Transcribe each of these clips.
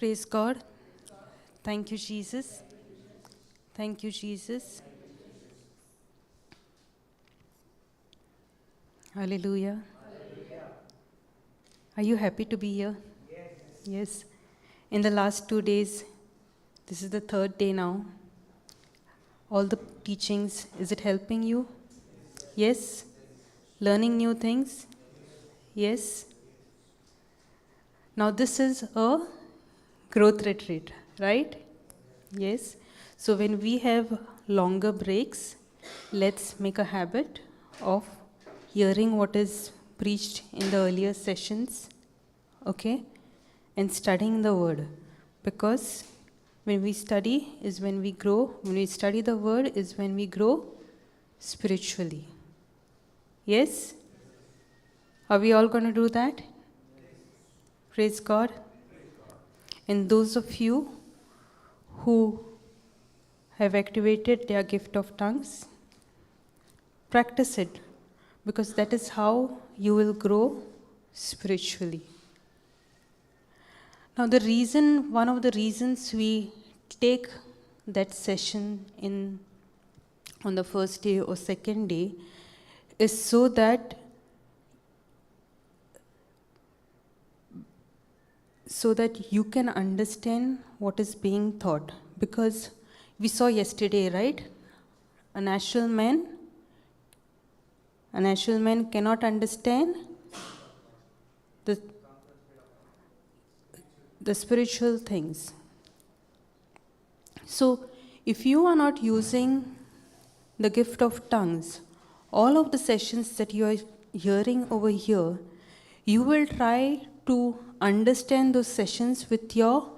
Praise God. Thank you, Jesus. Thank you, Jesus. Hallelujah. Are you happy to be here? Yes. In the last 2 days, this is the third day now. All the teachings, is it helping you? Yes. Learning new things? Yes. Now this is a growth retreat, right? Yes. So when we have longer breaks, let's make a habit of hearing what is preached in the earlier sessions, okay? And studying the word. Because when we study is when we grow. When we study the word is when we grow spiritually. Yes? Are we all going to do that? Praise God. And those of you who have activated their gift of tongues, practice it, because that is how you will grow spiritually. Now one of the reasons we take that session on the first day or second day is so that you can understand what is being taught. Because we saw yesterday, right? A natural man cannot understand the spiritual things. So, if you are not using the gift of tongues, all of the sessions that you are hearing over here, you will try to understand those sessions with your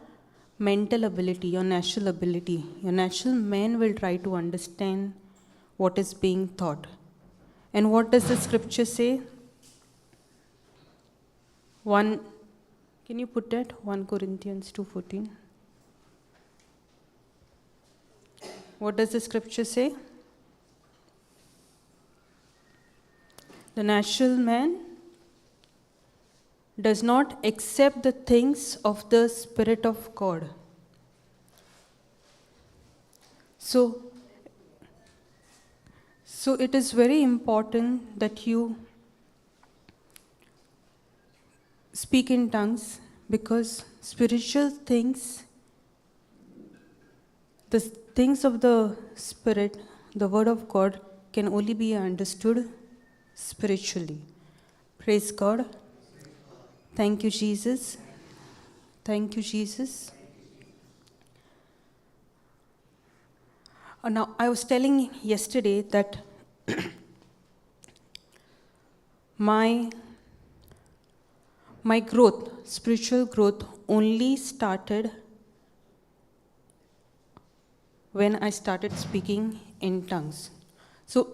mental ability, your natural ability. Your natural man will try to understand what is being taught. And what does the scripture say? Can you put that? 1 Corinthians 2:14. What does the scripture say? The natural man does not accept the things of the Spirit of God. So it is very important that you speak in tongues, because spiritual things, the things of the Spirit, the Word of God, can only be understood spiritually. Praise God. Thank you, Jesus. Thank you, Jesus. Now, I was telling yesterday that my growth, spiritual growth, only started when I started speaking in tongues. So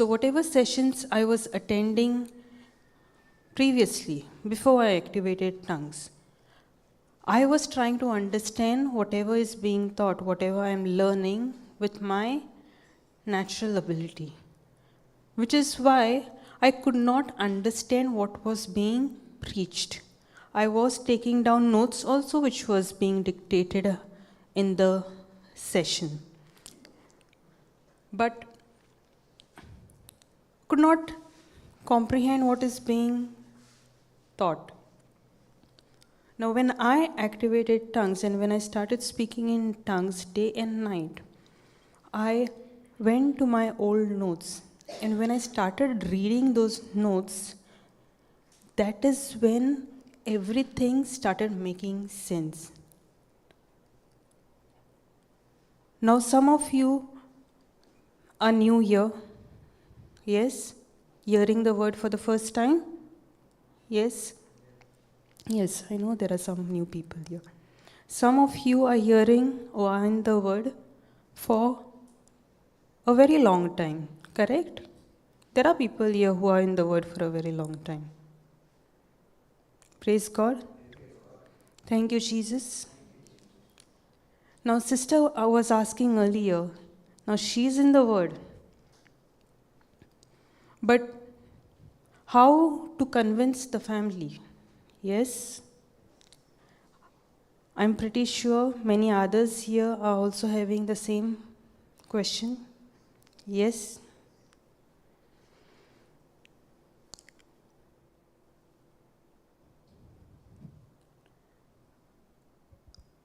whatever sessions I was attending previously, before I activated tongues, I was trying to understand whatever is being taught, whatever I am learning with my natural ability. Which is why I could not understand what was being preached. I was taking down notes also, which was being dictated in the session. But could not comprehend what is being taught. Now, when I activated tongues and when I started speaking in tongues day and night, I went to my old notes. And when I started reading those notes, that is when everything started making sense. Now, some of you are new here. Yes? Hearing the word for the first time? Yes? Yes, I know there are some new people here. Some of you are hearing or are in the word for a very long time, correct? There are people here who are in the word for a very long time. Praise God. Thank you, Jesus. Now, sister, I was asking earlier, now she's in the word. But how to convince the family? Yes, I'm pretty sure many others here are also having the same question. Yes.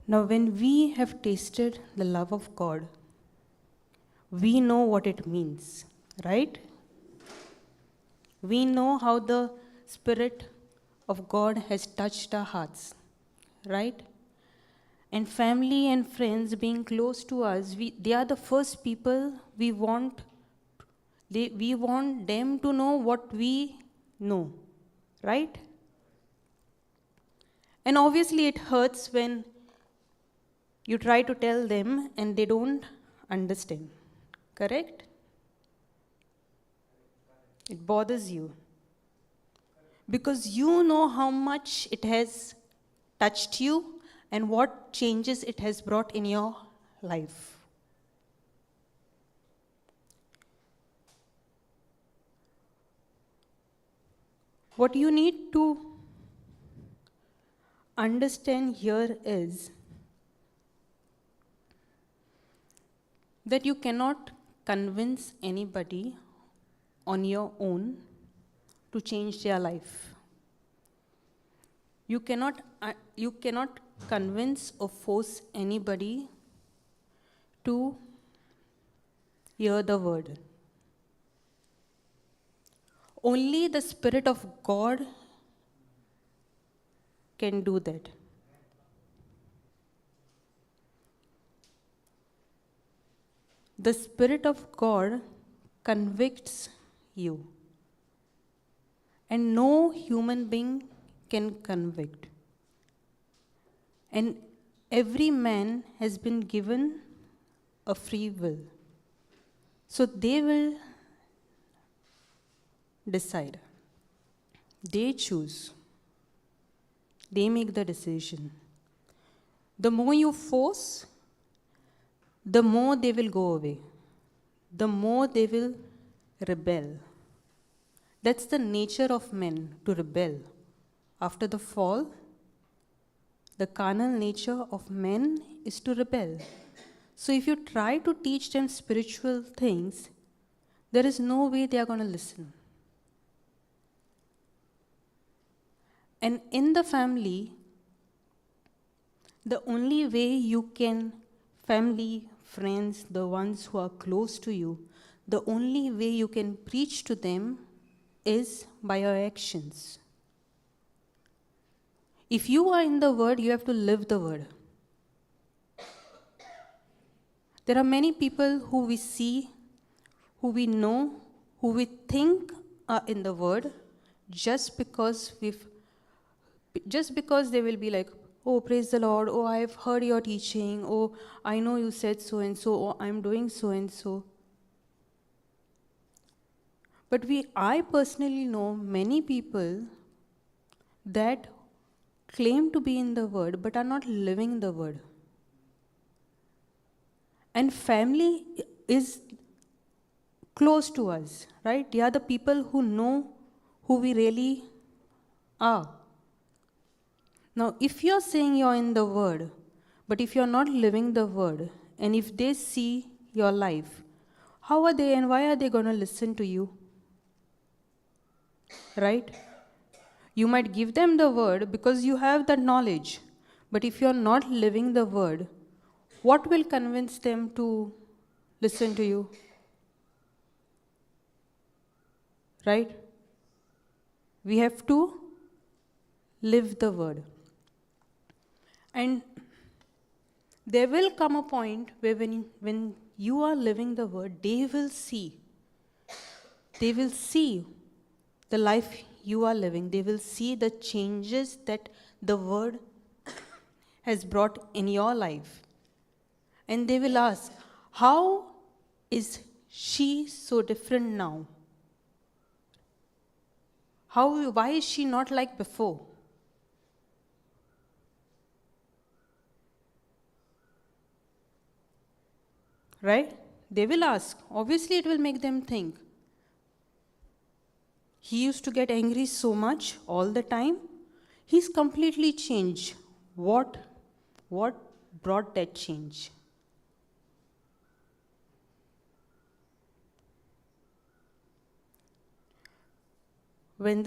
Now, when we have tasted the love of God, we know what it means, right? We know how the Spirit of God has touched our hearts, right? And family and friends being close to us, they are the first people we want. We want them to know what we know, right? And obviously, it hurts when you try to tell them and they don't understand, correct? It bothers you because you know how much it has touched you and what changes it has brought in your life. What you need to understand here is that you cannot convince anybody on your own to change their life. You cannot convince or force anybody to hear the word. Only the Spirit of God can do that. The Spirit of God convicts you, and no human being can convict. And every man has been given a free will. So they will decide. They choose. They make the decision. The more you force, the more they will go away. The more they will rebel. That's the nature of men, to rebel. After the fall, the carnal nature of men is to rebel. So if you try to teach them spiritual things, there is no way they are going to listen. And in the family, the only way you can, family, friends, the ones who are close to you, the only way you can preach to them is by your actions. If you are in the word, you have to live the word. There are many people who we see, who we know, who we think are in the word, just because they will be like, oh, praise the Lord, oh, I've heard your teaching, oh, I know you said so and so, oh, I'm doing so and so. But I personally know many people that claim to be in the word but are not living the word. And family is close to us, right? They are the people who know who we really are. Now, if you're saying you're in the word, but if you're not living the word, and if they see your life, how are they and why are they going to listen to you? Right? You might give them the word because you have that knowledge. But if you're not living the word, what will convince them to listen to you? Right? We have to live the word. And there will come a point where when you are living the word, they will see the life you are living. They will see the changes that the word has brought in your life. And they will ask, how is she so different now? Why is she not like before? Right? They will ask. Obviously, it will make them think. He used to get angry so much all the time. He's completely changed. What brought that change? When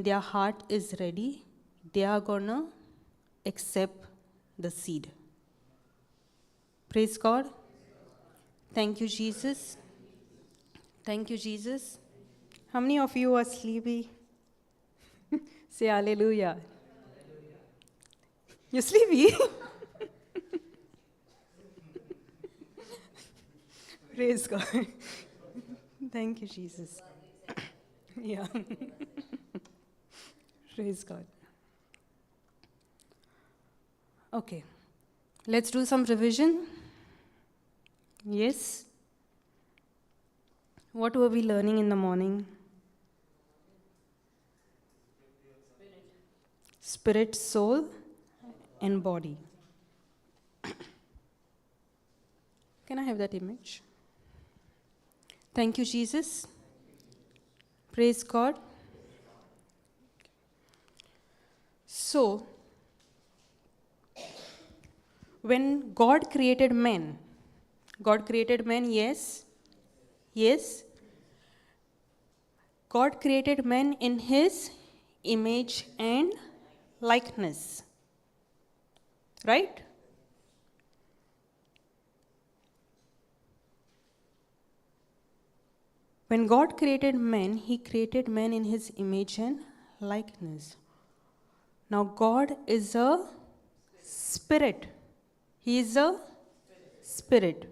their heart is ready, they are gonna accept the seed. Praise God. Thank you, Jesus. Thank you, Jesus. How many of you are sleepy? Say hallelujah. You're sleepy? Praise God. Thank you, Jesus. Yeah. Praise God. Okay. Let's do some revision. Yes. What were we learning in the morning? Spirit, soul, and body. Can I have that image? Thank you, Jesus. Praise God. So, when God created man, yes? Yes? God created man in his image and likeness. Right? When God created man, he created man in his image and likeness. Now, God is a spirit. He is a spirit.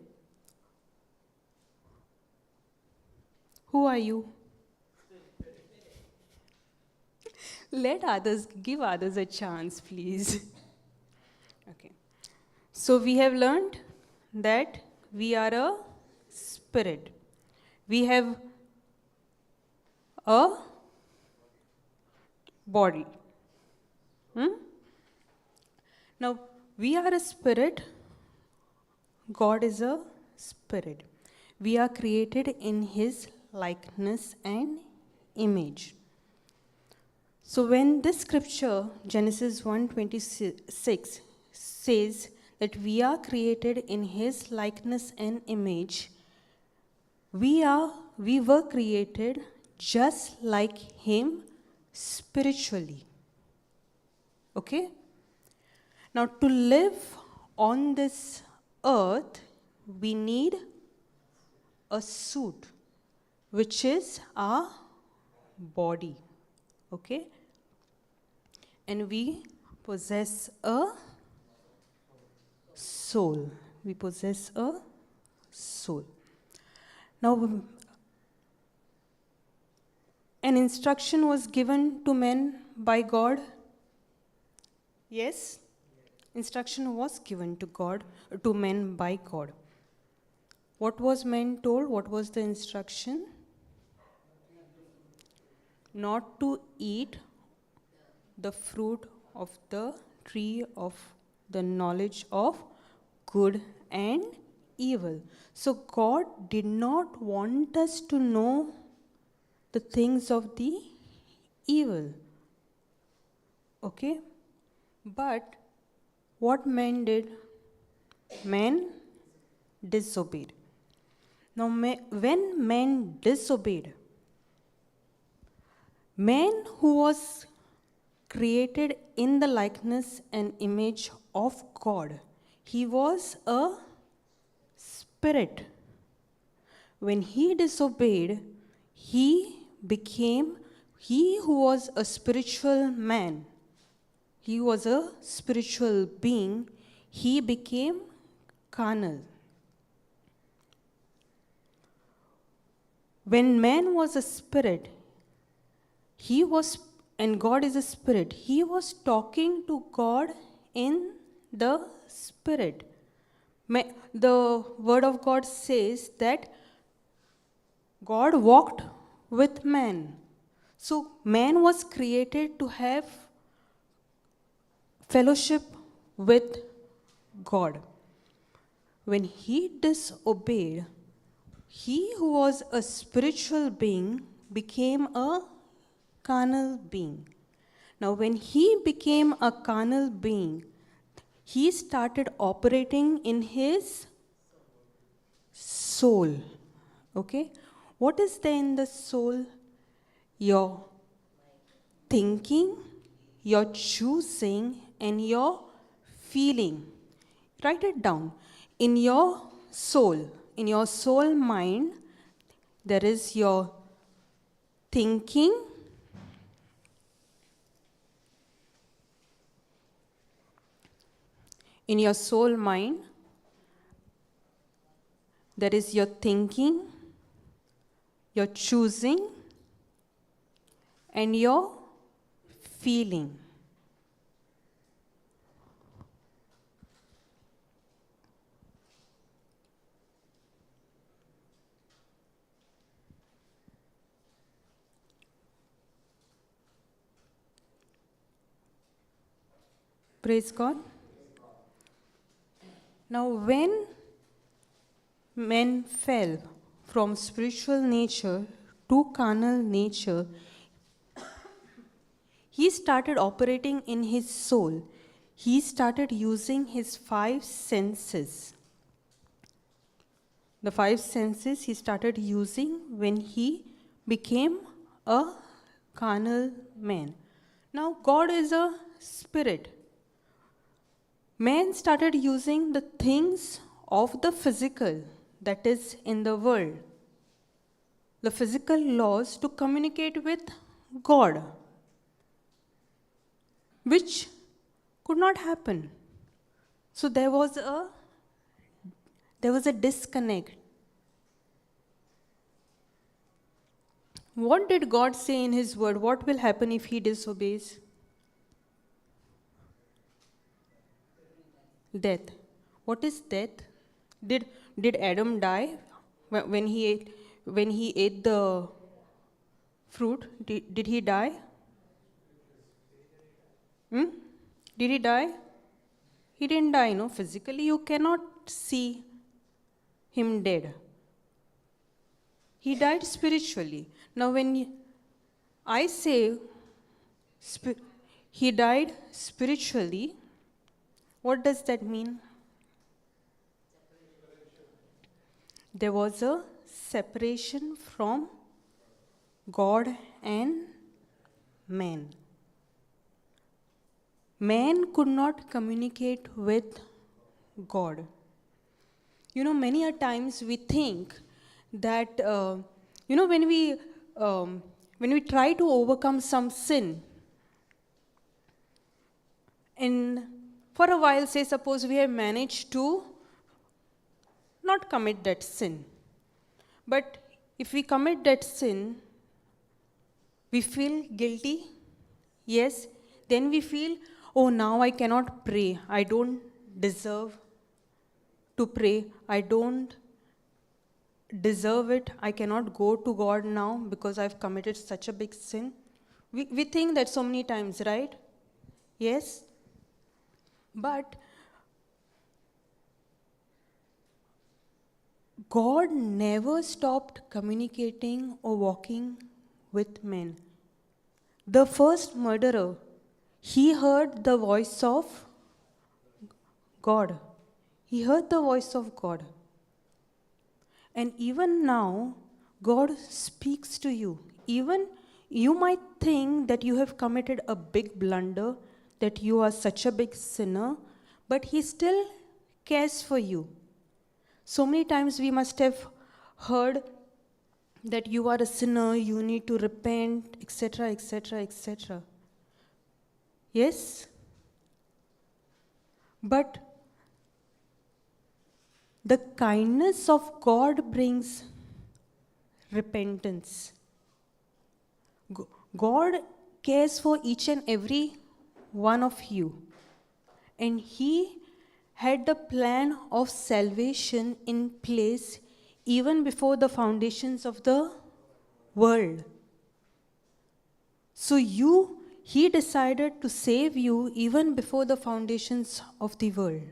Who are you? Give others a chance, please. Okay. So we have learned that we are a spirit. We have a body. Now, we are a spirit. God is a spirit. We are created in his likeness and image. So when this scripture, Genesis 1:26, says that we are created in his likeness and image, we were created just like him spiritually. Okay? Now, to live on this earth, we need a suit, which is our body. Okay? And we possess a soul. We possess a soul. Now, an instruction was given to men by God. Yes? Instruction was given to men by God. What was men told? What was the instruction? Not to eat the fruit of the tree of the knowledge of good and evil. So God did not want us to know the things of the evil. Okay? But what men did? Men disobeyed. Now, when men disobeyed, man who was created in the likeness and image of God, he was a spirit. When he disobeyed, he who was a spiritual man, he was a spiritual being, he became carnal. When man was a spirit, he was and God is a spirit. He was talking to God in the spirit. The word of God says that God walked with man. So man was created to have fellowship with God. When he disobeyed, he who was a spiritual being became a carnal being. Now, when he became a carnal being, he started operating in his soul. Okay? What is there in the soul? Your thinking, your choosing, and your feeling. Write it down. In your soul mind, there is your thinking, in your soul mind, there is your thinking, your choosing, and your feeling. Praise God. Now, when men fell from spiritual nature to carnal nature, he started operating in his soul. He started using his 5 senses. The 5 senses he started using when he became a carnal man. Now, God is a spirit. Man started using the things of the physical that is in the world, the physical laws, to communicate with God, which could not happen. So there was a disconnect. What did God say in his word? What will happen if he disobeys? Death. What is death? Did Adam die when he ate the fruit? Did he die? Did he die? He didn't die, no. Physically, you cannot see him dead. He died spiritually. Now, when I say he died spiritually, what does that mean? There was a separation from God and man. Man could not communicate with God. You know, many a times we think that, when we try to overcome some sin, and for a while, say, suppose we have managed to not commit that sin. But if we commit that sin, we feel guilty. Yes. Then we feel, oh, now I cannot pray. I don't deserve to pray. I don't deserve it. I cannot go to God now because I've committed such a big sin. We think that so many times, right? Yes. But God never stopped communicating or walking with men. The first murderer, he heard the voice of God. He heard the voice of God. And even now, God speaks to you. Even you might think that you have committed a big blunder, that you are such a big sinner, but He still cares for you. So many times we must have heard that you are a sinner, you need to repent, etc., etc., etc. Yes? But the kindness of God brings repentance. God cares for each and every one of you. And He had the plan of salvation in place even before the foundations of the world. So He decided to save you even before the foundations of the world.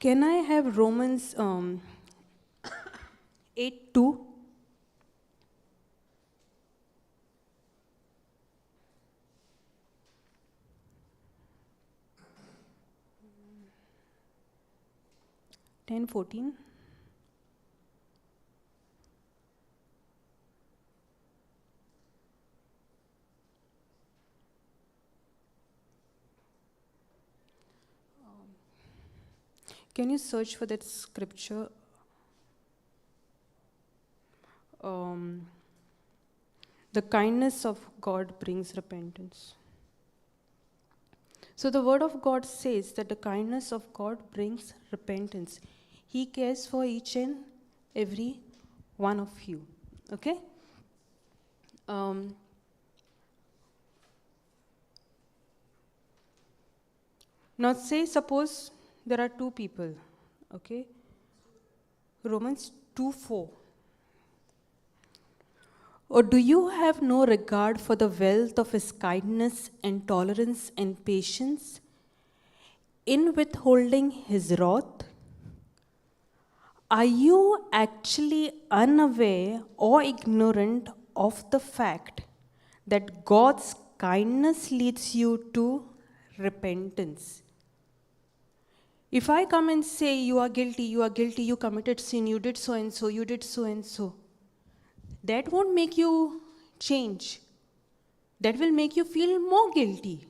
Can I have Romans 8:2? Ten 14. Can you search for that scripture? The kindness of God brings repentance. So the word of God says that the kindness of God brings repentance. He cares for each and every one of you. Okay? Now suppose there are two people. Okay? Romans 2:4. Or do you have no regard for the wealth of His kindness and tolerance and patience in withholding His wrath? Are you actually unaware or ignorant of the fact that God's kindness leads you to repentance? If I come and say, you are guilty, you committed sin, you did so and so, you did so and so, that won't make you change. That will make you feel more guilty.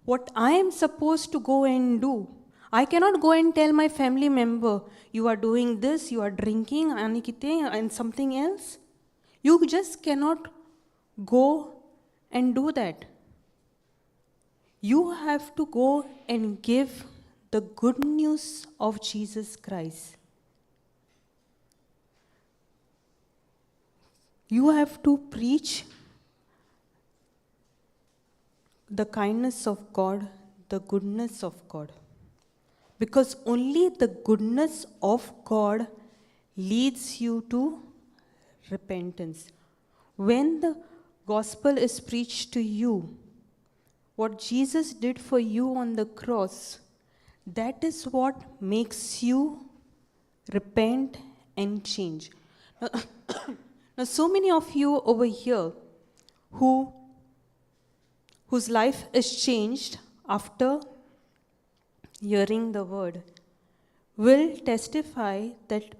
What I am supposed to go and do, I cannot go and tell my family member, you are doing this, you are drinking, and something else. You just cannot go and do that. You have to go and give the good news of Jesus Christ. You have to preach the kindness of God, the goodness of God. Because only the goodness of God leads you to repentance. When the gospel is preached to you, what Jesus did for you on the cross, that is what makes you repent and change. Now, so many of you over here whose life is changed after hearing the word will testify that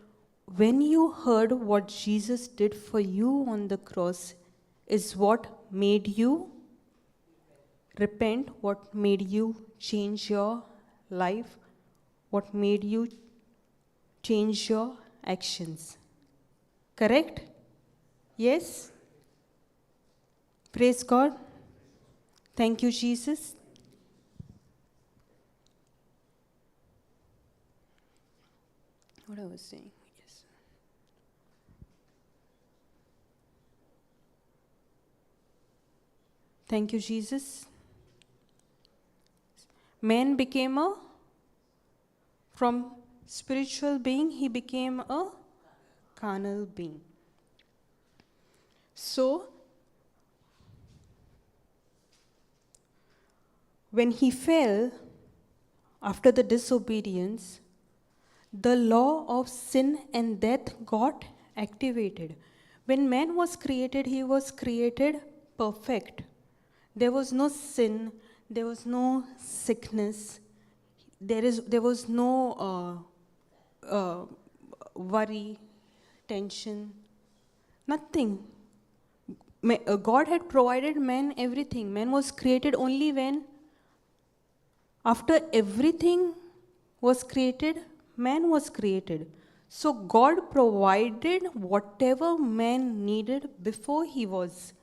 when you heard what Jesus did for you on the cross is what made you repent, what made you change your life, what made you change your actions. Correct? Yes? Praise God. Thank you, Jesus. What I was saying, yes. Thank you, Jesus. Man became from spiritual being, he became a carnal being. So, when he fell, after the disobedience, the law of sin and death got activated. When man was created, he was created perfect. There was no sin, there was no sickness, there was no worry, tension, nothing. God had provided man everything. Man was created only when, after everything was created, man was created. So God provided whatever man needed before he was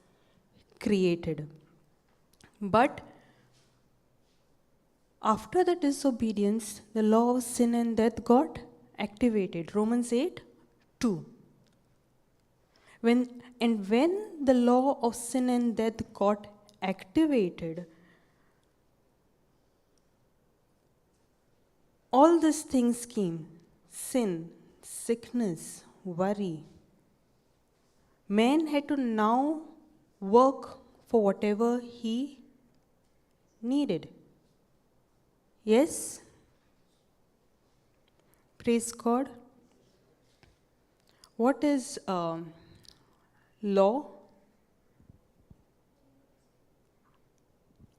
created. But after the disobedience, the law of sin and death got activated. Romans 8:2. When the law of sin and death got activated, all these things came: sin, sickness, worry. Man had to now work for whatever he needed. Yes? Praise God. What is law?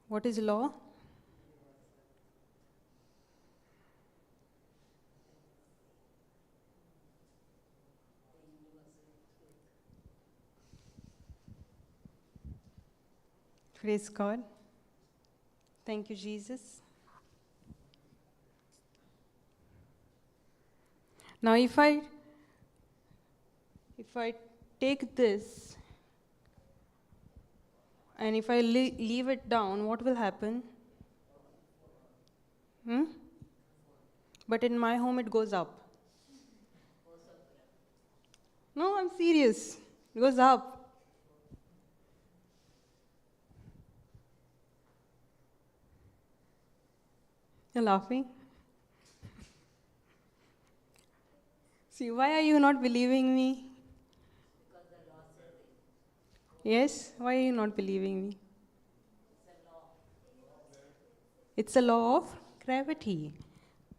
What is law? Praise God. Thank you, Jesus. Now, if I take this and if I leave it down, what will happen? But in my home, it goes up. No, I'm serious. It goes up. You're laughing? See, why are you not believing me? Yes? Why are you not believing me? It's a law of gravity.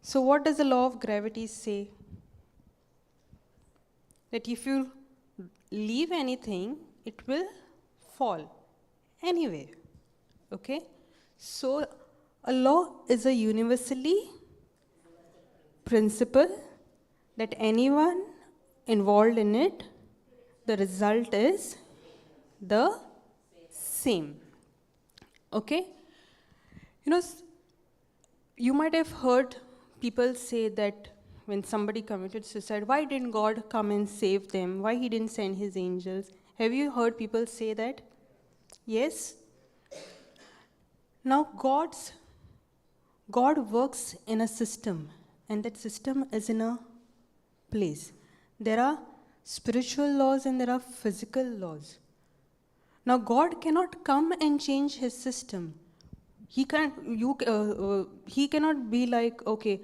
So, what does the law of gravity say? That if you leave anything, it will fall anyway. Okay? So, a law is a universally principle that anyone involved in it, the result is the same. Okay? You know, you might have heard people say that when somebody committed suicide, why didn't God come and save them? Why he didn't send his angels? Have you heard people say that? Yes? Now God works in a system, and that system is in a place. There are spiritual laws and there are physical laws. Now God cannot come and change his system. He cannot be like, okay,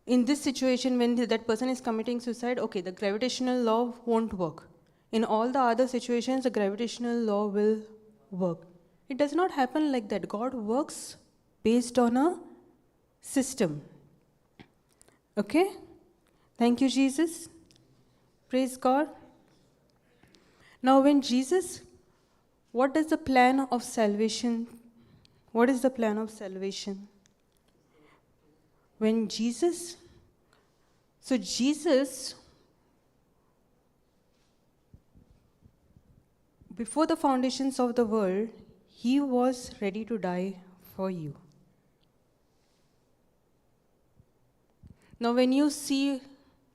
in this situation when that person is committing suicide, okay, the gravitational law won't work. In all the other situations, the gravitational law will work. It does not happen like that. God works based on a system. Okay? Thank you, Jesus. Praise God. Now, when Jesus, what is the plan of salvation? What is the plan of salvation? When Jesus, before the foundations of the world, he was ready to die for you. Now, when you see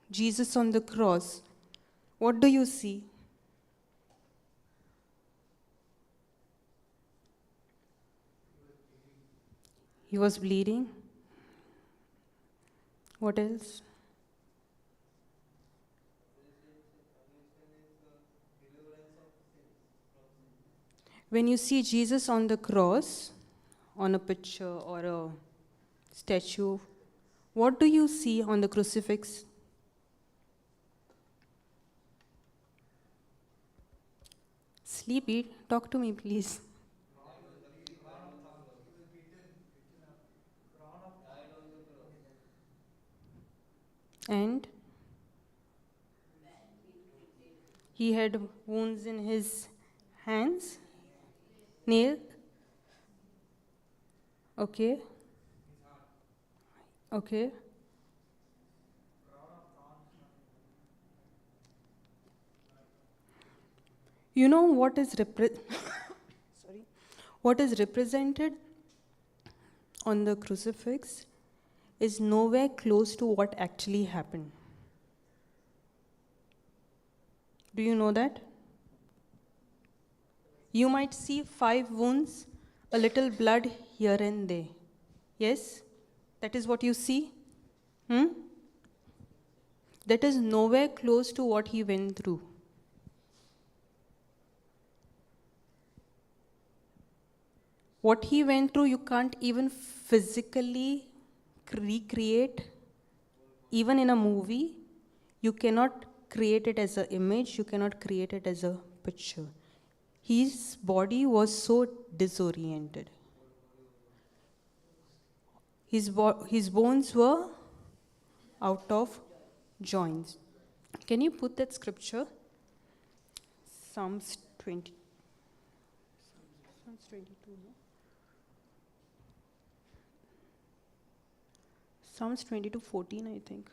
Jesus on the cross, what do you see? He was bleeding. What else? When you see Jesus on the cross, on a picture or a statue, what do you see on the crucifix? Sleepy, talk to me, please. And he had wounds in his hands, nail. Okay. Okay. You know what is what is represented on the crucifix is nowhere close to what actually happened. Do you know that? You might see 5 wounds, a little blood here and there. Yes? That is what you see? That is nowhere close to what he went through. What he went through, you can't even physically recreate. Even in a movie, you cannot create it as an image, you cannot create it as a picture. His body was so disoriented. His bones were out of joints. Can you put that scripture? Psalms 22, no? Psalms 22:14, I think.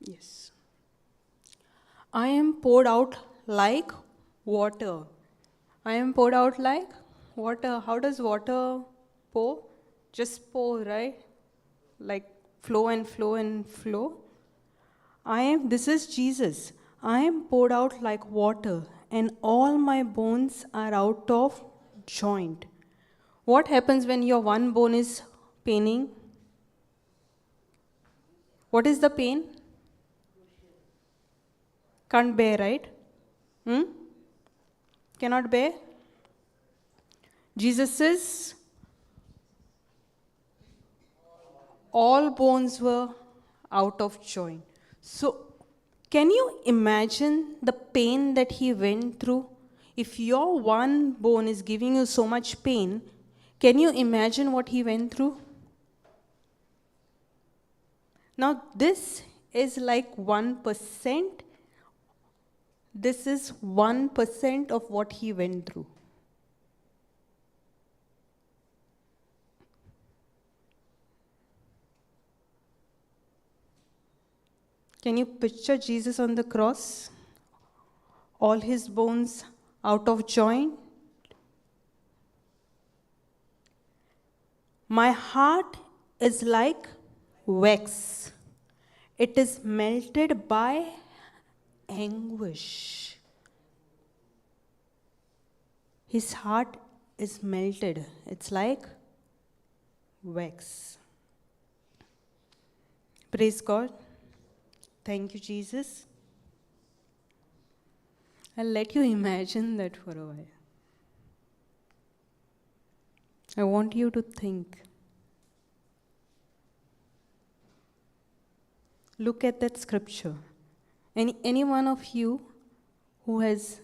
Yes. I am poured out like water. I am poured out like water. How does water pour? Just pour, right? Like flow and flow and flow. This is Jesus. I am poured out like water, and all my bones are out of joint. What happens when your one bone is paining? What is the pain? Can't bear, right? Cannot bear? Jesus says, all bones were out of joint. So, can you imagine the pain that he went through? If your one bone is giving you so much pain, can you imagine what he went through? Now, this is like 1%. This is 1% of what he went through. Can you picture Jesus on the cross? All his bones out of joint. My heart is like wax. It is melted by anguish. His heart is melted. It's like wax. Praise God. Thank you, Jesus. I'll let you imagine that for a while. I want you to think. Look at that scripture. Any one of you who has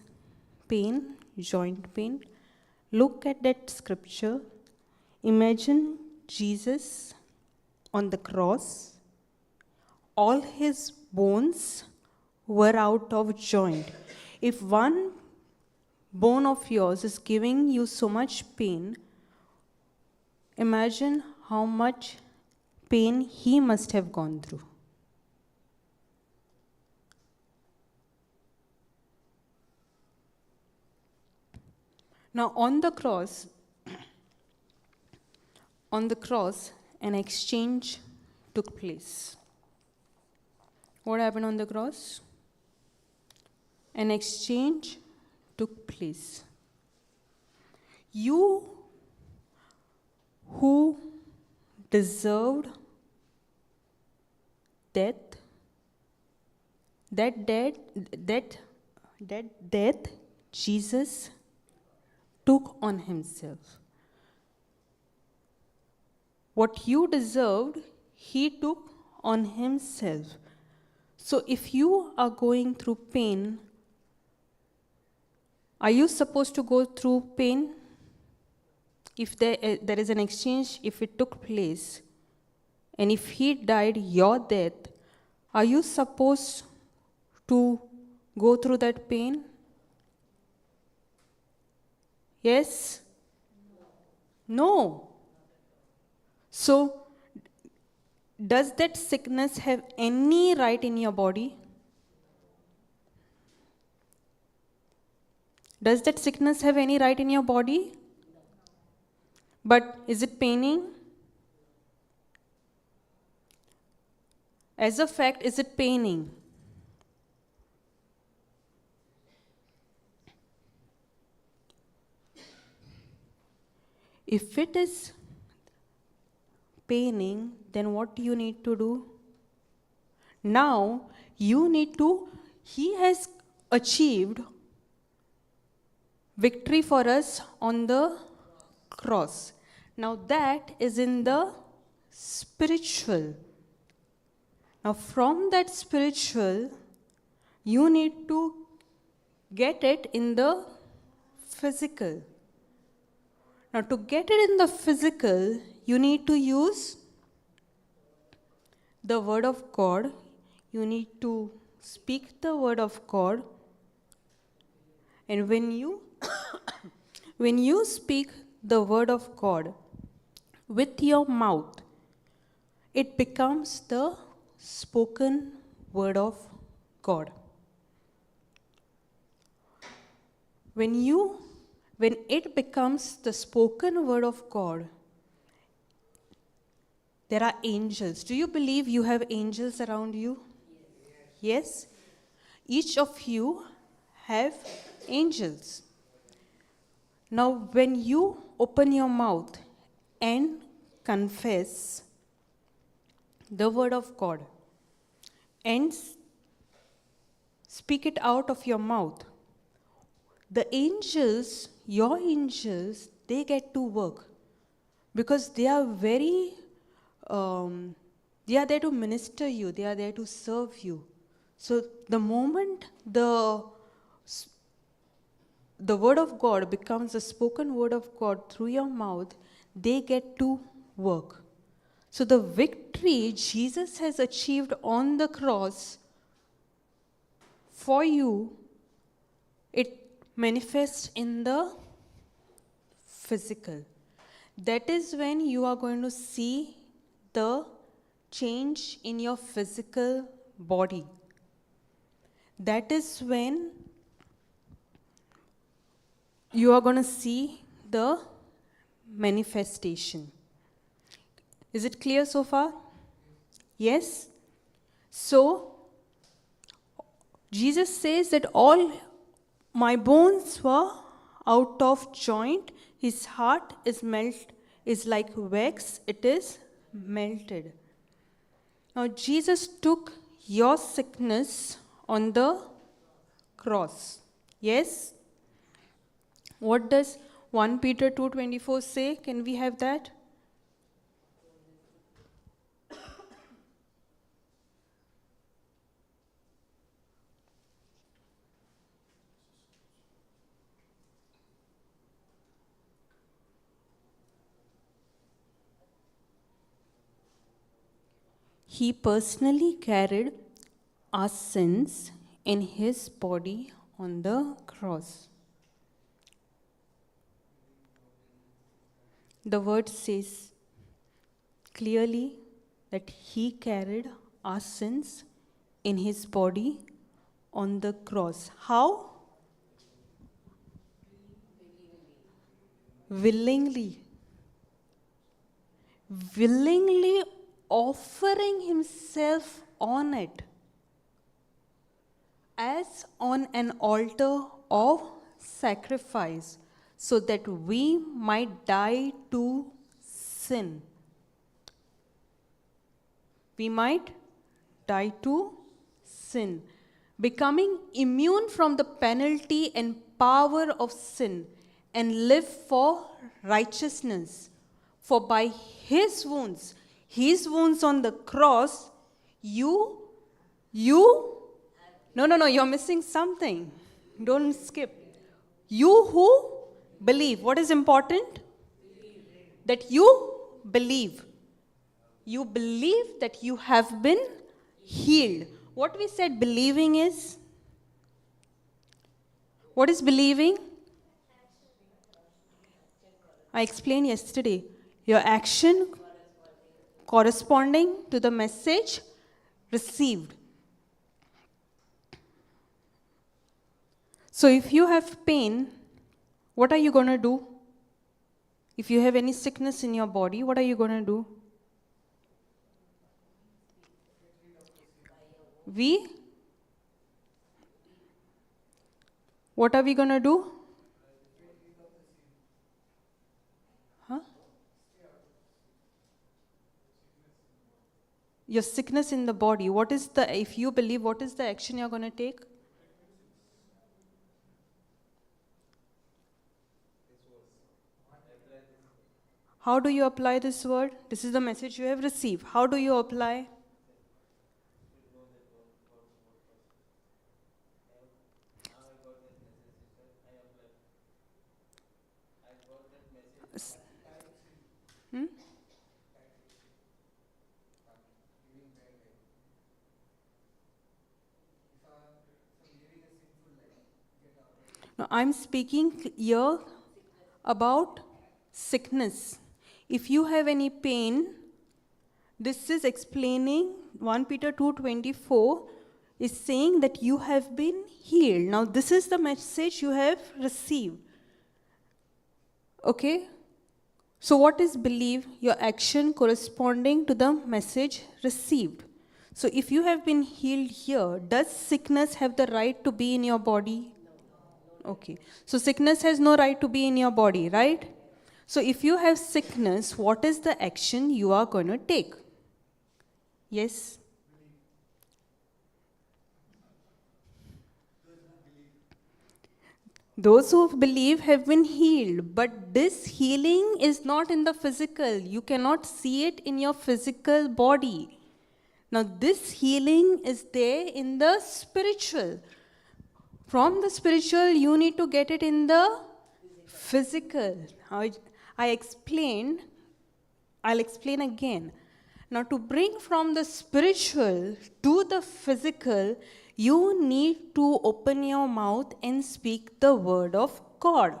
pain, joint pain, look at that scripture. Imagine Jesus on the cross. All his bones were out of joint. If one bone of yours is giving you so much pain, imagine how much pain he must have gone through. Now on the cross, an exchange took place. What happened on the cross? An exchange took place. You who deserved death, that death Jesus took on himself. What you deserved, he took on himself. So if you are going through pain, are you supposed to go through pain? If there is an exchange, if it took place, and if he died your death, are you supposed to go through that pain? Yes? No. So, does that sickness have any right in your body? Does that sickness have any right in your body? But is it paining? As a fact, is it paining? If it is paining, then what do you need to do? Now, you need to, He has achieved victory for us on the cross. Now, that is in the spiritual. Now, from that spiritual, you need to get it in the physical. Now, to get it in the physical, you need to use the Word of God. You need to speak the Word of God. And when you when you speak the Word of God with your mouth, it becomes the spoken Word of God. When it becomes the spoken Word of God, there are angels. Do you believe you have angels around you? Yes? Each of you have angels. Now, when you open your mouth and confess the Word of God and speak it out of your mouth, the angels, your angels, they get to work because they are very, they are there to minister you, they are there to serve you. So the moment the Word of God becomes the spoken Word of God through your mouth, they get to work. So the victory Jesus has achieved on the cross for you, it manifests in the physical. That is when you are going to see the change in your physical body. That is when you are going to see the manifestation. Is it clear so far? Yes? So, Jesus says that all my bones were out of joint. His heart is like wax, it is melted. Now, Jesus took your sickness on the cross. Yes? What does 1 Peter 2:24 say? Can we have that? He personally carried our sins in his body on the cross. The word says clearly that he carried our sins in his body on the cross. How? Willingly. Willingly offering himself on it as on an altar of sacrifice, so that we might die to sin. We might die to sin, becoming immune from the penalty and power of sin, and live for righteousness. For by his wounds on the cross, no, you're missing something. Don't skip. You who believe. What is important? That you believe. You believe that you have been healed. What we said believing is? What is believing? I explained yesterday. Your action corresponding to the message received. So if you have pain, what are you going to do? If you have any sickness in your body, what are you going to do? What are we going to do? Huh? your sickness in the body, if you believe, what is the action you're going to take? How do you apply this word? This is the message you have received. How do you apply? Hmm? Now, I'm speaking here about sickness. If you have any pain, this is explaining 1 Peter 2:24 is saying that you have been healed. Now, this is the message you have received. Okay? So, what is believe? Your action corresponding to the message received. So, if you have been healed here, does sickness have the right to be in your body? Okay. So, sickness has no right to be in your body, right? So, if you have sickness, what is the action you are going to take? Yes? Those who believe have been healed, but this healing is not in the physical. You cannot see it in your physical body. Now, this healing is there in the spiritual. From the spiritual, you need to get it in the physical. I explained, I'll explain again. Now, to bring from the spiritual to the physical, you need to open your mouth and speak the word of God.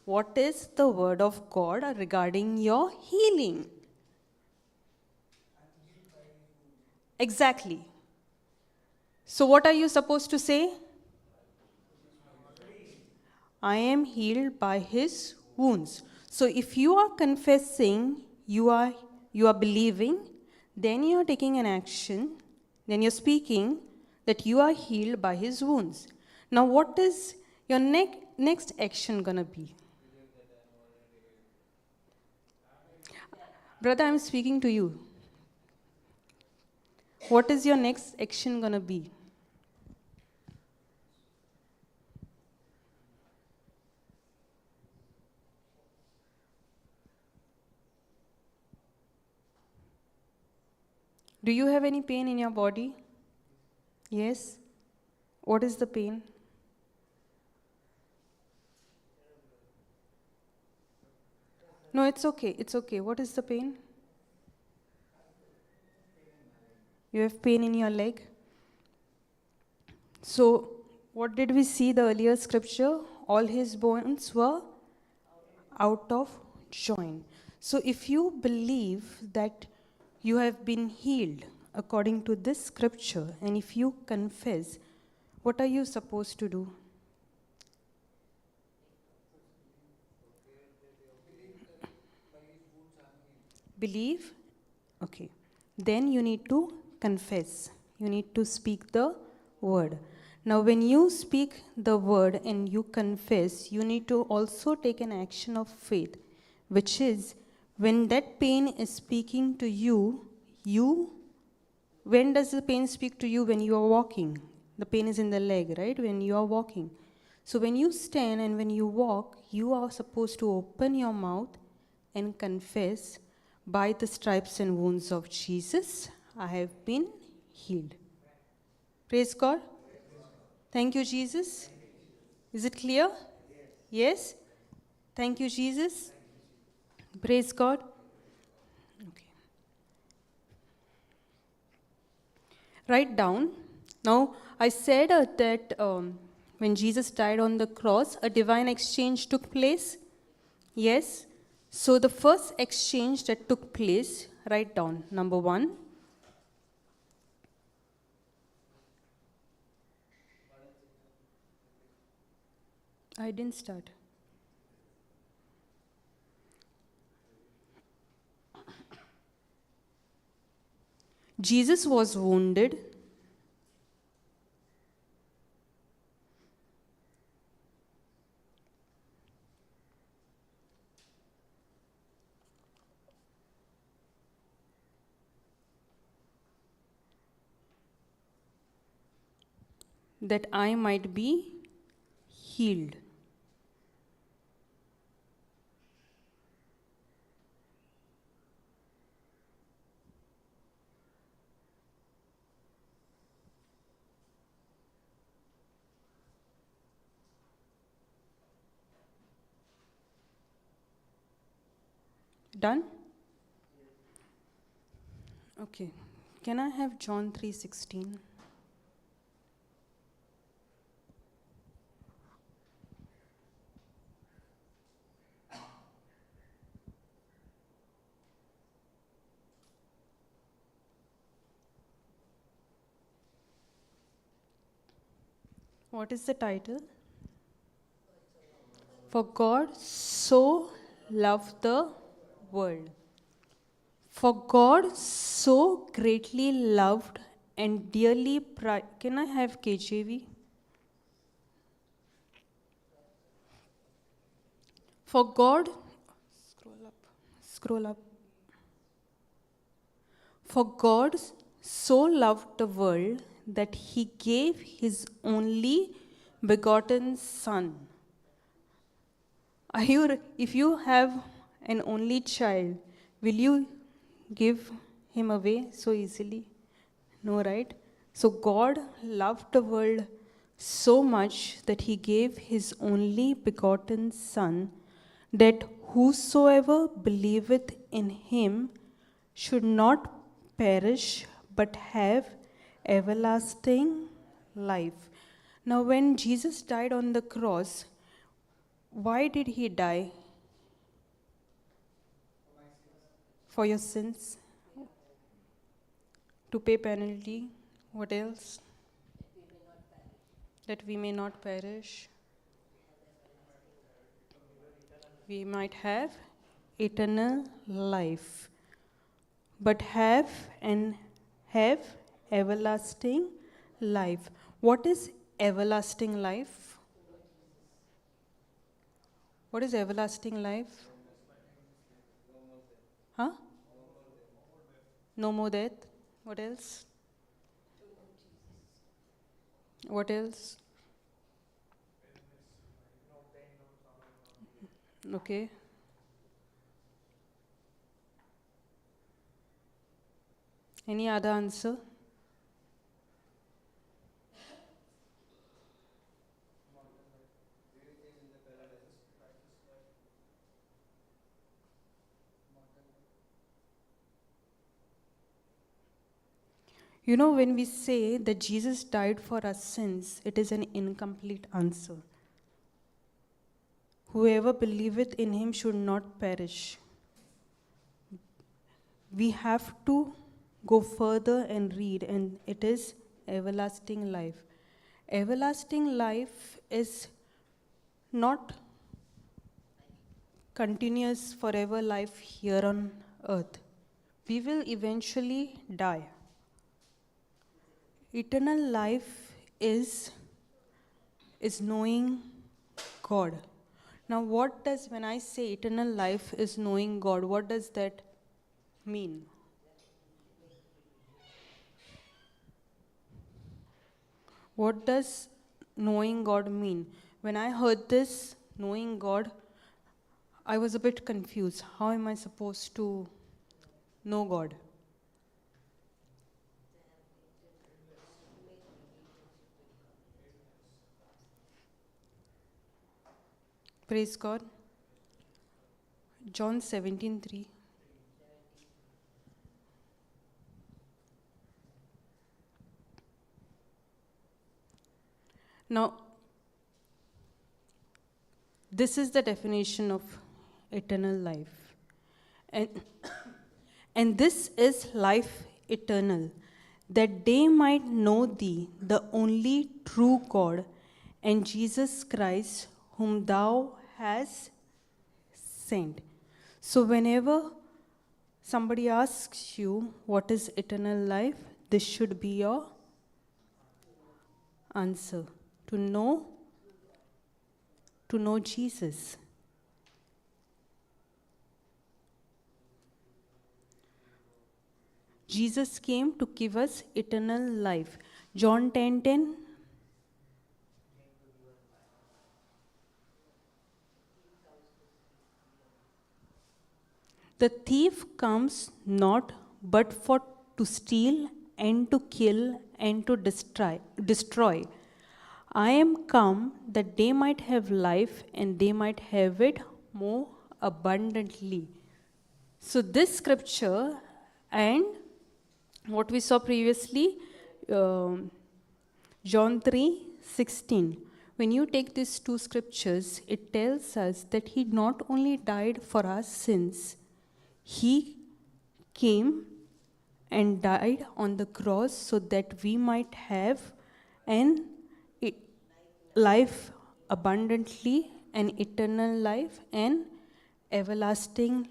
What is the word of God regarding your healing? Exactly. So, what are you supposed to say? I am healed by his wounds. So, if you are confessing, you are believing, then you are taking an action, then you're speaking that you are healed by his wounds. Now, what is your next action gonna be? Brother, I'm speaking to you. What is your next action gonna be? Do you have any pain in your body? Yes. What is the pain? No, it's okay. It's okay. What is the pain? You have pain in your leg? So, what did we see the earlier scripture? All his bones were out of joint. So, if you believe that you have been healed according to this scripture, and if you confess, what are you supposed to do? Believe? Okay. Then you need to confess. You need to speak the word. Now, when you speak the word and you confess, you need to also take an action of faith, which is when that pain is speaking to you, when does the pain speak to you? When you are walking. The pain is in the leg, right? When you are walking. So when you stand and when you walk, you are supposed to open your mouth and confess, by the stripes and wounds of Jesus, I have been healed. Praise God. Thank you, Jesus. Is it clear? Yes? Thank you, Jesus. Praise God. Okay. Write down. Now, I said that when Jesus died on the cross, a divine exchange took place. Yes. So, the first exchange that took place, write down. Number 1. I didn't start. Jesus was wounded. that I might be healed. Done? Okay. Can I have John 3:16? What is the title? For God so loved the world. For God so greatly loved and dearly can I have KJV? For God, scroll up. For God so loved the world that he gave his only begotten Son. If you have an only child, will you give him away so easily? No, right? So God loved the world so much that he gave his only begotten Son, that whosoever believeth in him should not perish but have everlasting life. Now, when Jesus died on the cross, why did he die? For your sins? To pay penalty? What else? That we may not perish. We might have eternal life, but have everlasting life. What is everlasting life? What is everlasting life? Huh? No more death. What else? What else? Okay. Any other answer? You know, when we say that Jesus died for our sins, it is an incomplete answer. Whoever believeth in him should not perish. We have to go further and read, and it is everlasting life. Everlasting life is not continuous forever life here on earth. We will eventually die. Eternal life is knowing God. Now, when I say eternal life is knowing God, what does that mean? What does knowing God mean? When I heard this, knowing God, I was a bit confused. How am I supposed to know God? Praise God. John 17:3. Now, this is the definition of eternal life. And this is life eternal, that they might know thee, the only true God, and Jesus Christ, whom thou hast sent. So whenever somebody asks you what is eternal life, this should be your answer. To know Jesus. Jesus came to give us eternal life. John 10:10. The thief comes not but for to steal and to kill and to destroy. I am come that they might have life and they might have it more abundantly. So this scripture and what we saw previously, John 3:16. When you take these two scriptures, it tells us that he not only died for our sins, he came and died on the cross so that we might have an life abundantly, an eternal life, and everlasting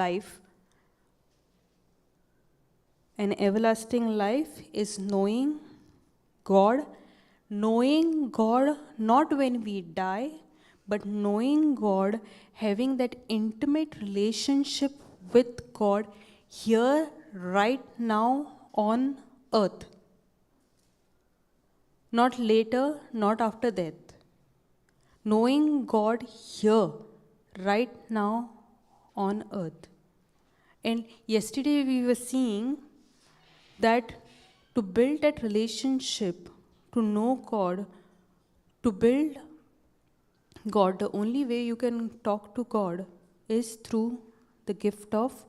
life. An everlasting life is knowing God not when we die, but knowing God, having that intimate relationship with God here, right now on earth. Not later, not after death. Knowing God here, right now on earth. And yesterday we were seeing that to build that relationship, to know God, to build God, the only way you can talk to God is through the gift of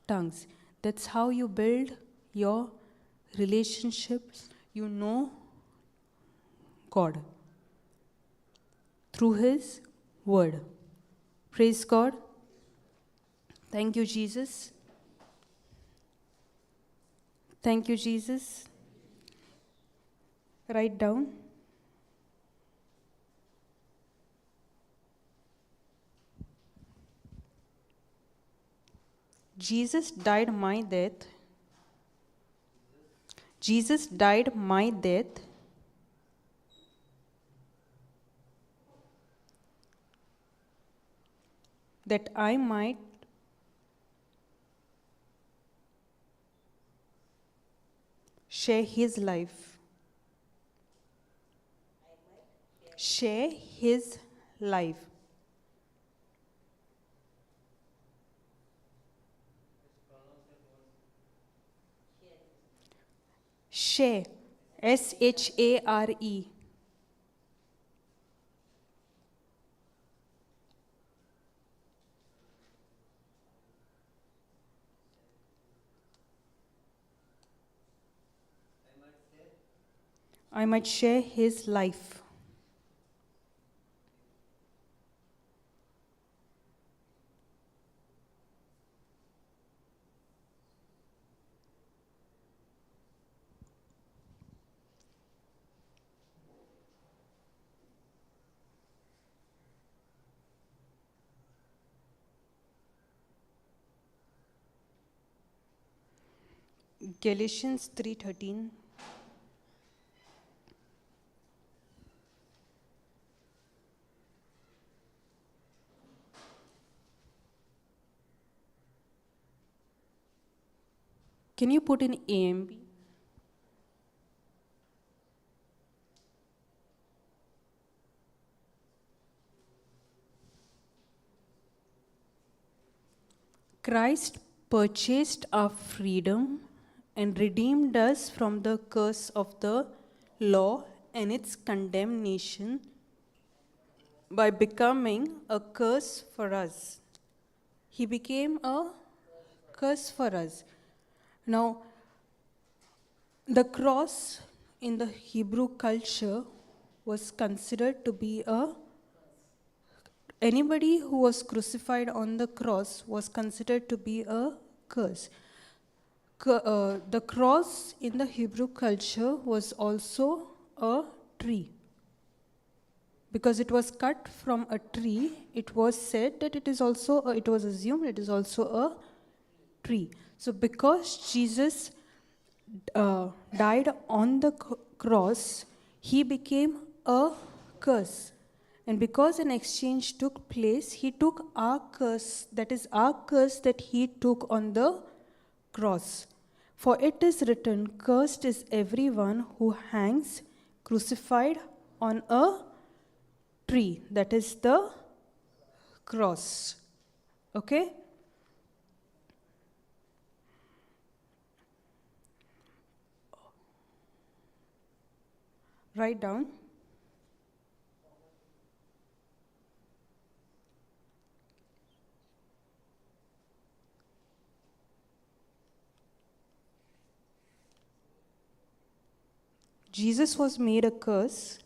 tongues. That's how you build your relationships. You know God through His Word. Praise God. Thank you, Jesus. Thank you, Jesus. Write down. Jesus died my death. Jesus died my death. That I might share His life. Share His life. Share. SHARE. I might share His life. Galatians 3:13. Can you put in AMB? Christ purchased our freedom and redeemed us from the curse of the law and its condemnation by becoming a curse for us. He became a curse for us. Now, the cross in the Hebrew culture was considered to be anybody who was crucified on the cross was considered to be a curse. The cross in the Hebrew culture was also a tree. Because it was cut from a tree, it was said that it was assumed it is also a tree. So because Jesus died on the cross, He became a curse. And because an exchange took place, He took our curse, that is our curse that He took on the cross. For it is written, cursed is everyone who hangs crucified on a tree, that is the cross. Okay? Write down. Jesus was made a curse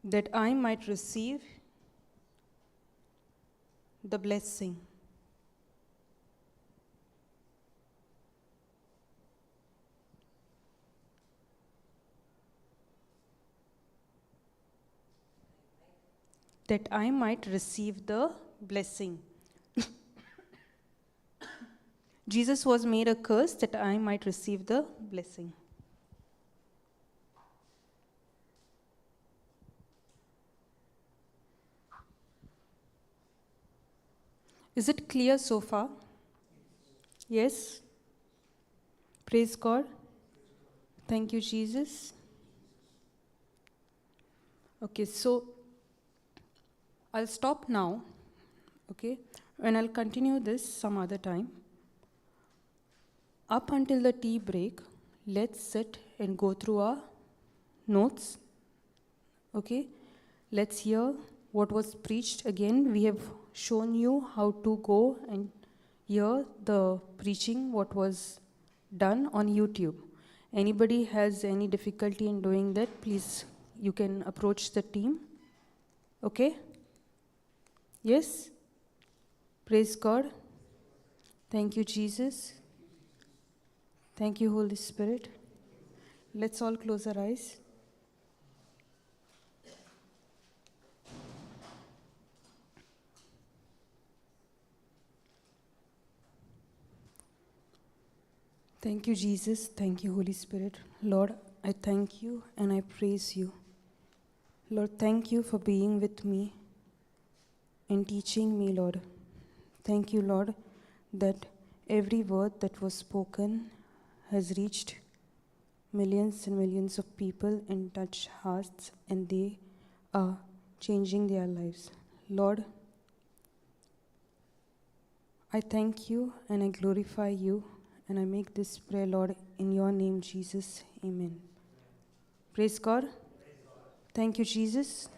that I might receive the blessing. That I might receive the blessing. Jesus was made a curse that I might receive the blessing. Is it clear so far? Yes? Praise God. Thank you, Jesus. Okay, so I'll stop now, okay? And I'll continue this some other time. Up until the tea break, let's sit and go through our notes, okay? Let's hear what was preached again. We have shown you how to go and hear the preaching, what was done on YouTube. Anybody has any difficulty in doing that, please, you can approach the team. Okay? Yes? Praise God. Thank you, Jesus. Thank you, Holy Spirit. Let's all close our eyes. Thank you, Jesus. Thank you, Holy Spirit. Lord, I thank you and I praise you. Lord, thank you for being with me and teaching me, Lord. Thank you, Lord, that every word that was spoken has reached millions and millions of people and touched hearts, and they are changing their lives. Lord, I thank you and I glorify you, and I make this prayer, Lord, in your name, Jesus. Amen. Praise God. Thank you, Jesus.